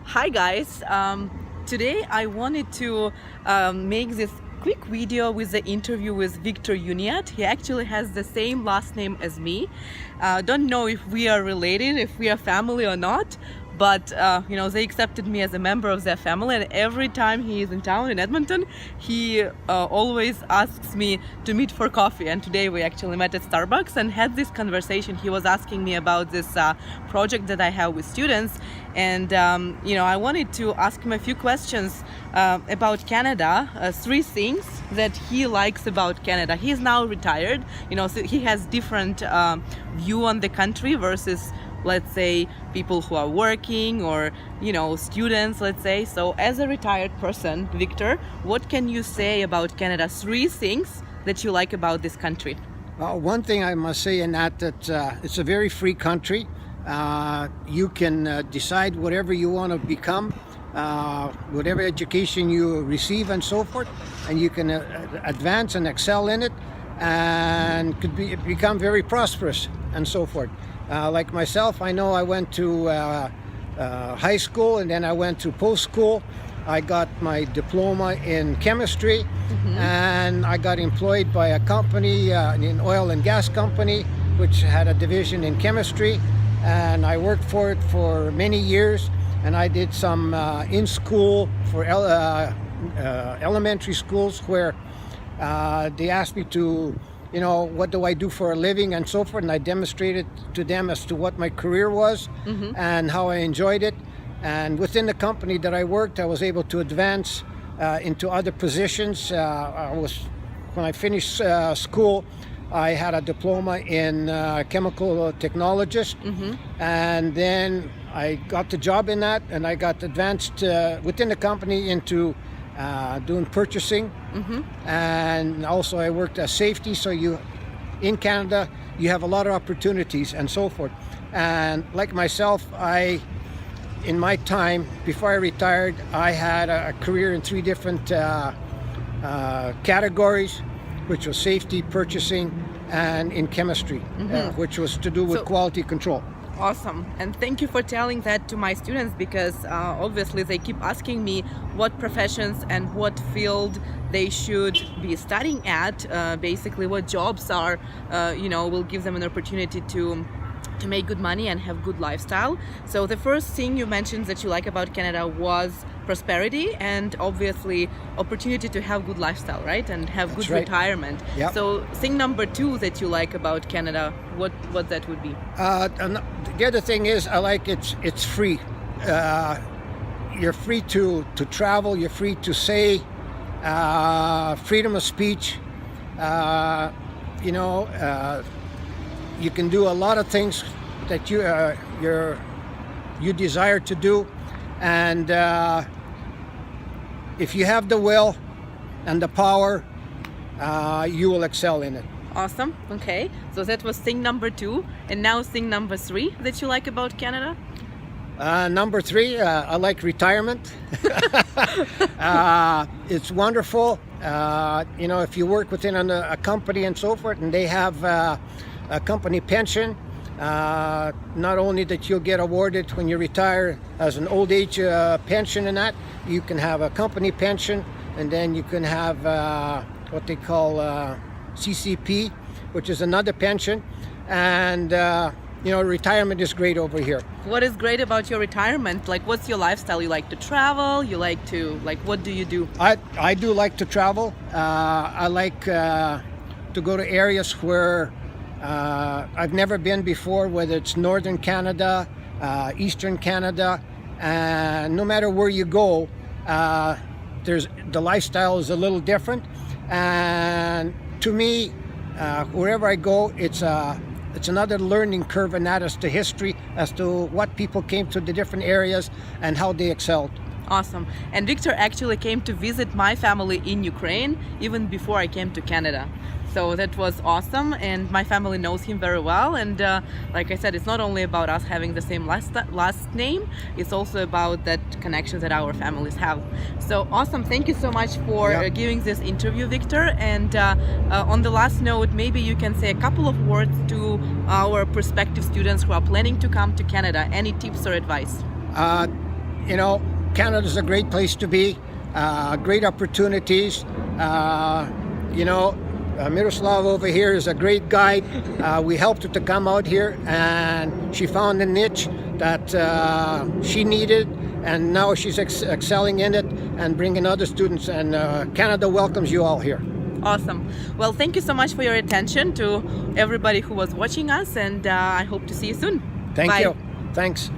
Hi guys, today I wanted to make this quick video with the interview with Victor Uniat. He actually has the same last name as me. Don't know if we are related, if we are family or not, but they accepted me as a member of their family, and every time he is in town in Edmonton, he always asks me to meet for coffee. And today we actually met at Starbucks and had this conversation. He was asking me about this project that I have with students, and I wanted to ask him a few questions about Canada, 3 things that he likes about Canada. He is now retired, so he has different view on the country versus, let's say, people who are working or students, let's say. So as a retired person, Victor, what can you say about Canada? 3 things that you like about this country. One thing I must say in that it's a very free country. You can decide whatever you want to become, whatever education you receive and so forth, and you can advance and excel in it and become very prosperous and so forth. Like myself, I know I went to high school and then I went to post-school. I got my diploma in chemistry, and I got employed by a company, an oil and gas company, which had a division in chemistry, and I worked for it for many years, and I did some in-school for elementary schools where they asked me to what do I do for a living and so forth, and I demonstrated to them as to what my career was and how I enjoyed it. And within the company that I worked, I was able to advance into other positions. When I finished school, I had a diploma in chemical technologist, and then I got the job in that, and I got advanced within the company into doing purchasing, and also I worked as safety. So in Canada, you have a lot of opportunities and so forth. And like myself, in my time before I retired, I had a career in 3 different categories, which was safety, purchasing, and in chemistry, which was to do with quality control. Awesome. And thank you for telling that to my students, because obviously they keep asking me what professions and what field they should be studying at, basically what jobs are, will give them an opportunity to make good money and have good lifestyle. So the first thing you mentioned that you like about Canada was prosperity and obviously opportunity to have good lifestyle, right? And have That's good right. retirement. Yep. So thing number 2 that you like about Canada, what that would be? And the other thing is I like it's free. You're free to travel. You're free to say, freedom of speech. You can do a lot of things that you desire to do, and if you have the will and the power, you will excel in it. Awesome. Okay, so that was thing number 2, and now thing number 3 that you like about Canada. Number 3, I like retirement. It's wonderful. If you work within a company and so forth, and they have a company pension, not only that you'll get awarded when you retire as an old age pension and that, you can have a company pension, and then you can have what they call CCP, which is another pension, and retirement is great over here. What is great about your retirement? Like, what's your lifestyle? You like to travel? You like to, what do you do? I do like to travel. I like to go to areas where I've never been before, whether it's northern Canada, eastern Canada, and no matter where you go, the lifestyle is a little different. And to me, wherever I go, it's another learning curve, and that is the history as to what people came to the different areas and how they excelled. Awesome. And Victor actually came to visit my family in Ukraine even before I came to Canada. So that was awesome, and my family knows him very well. And like I said, it's not only about us having the same last name, it's also about that connection that our families have. So awesome. Thank you so much for giving this interview, Victor. And on the last note, maybe you can say a couple of words to our prospective students who are planning to come to Canada. Any tips or advice? you know, Canada's a great place to be, great opportunities. You know, Miroslav over here is a great guide. We helped her to come out here, and she found a niche that she needed, and now she's excelling in it and bringing other students, and Canada welcomes you all here. Awesome. Well, thank you so much for your attention to everybody who was watching us, and I hope to see you soon. Thank Bye. you. Thanks.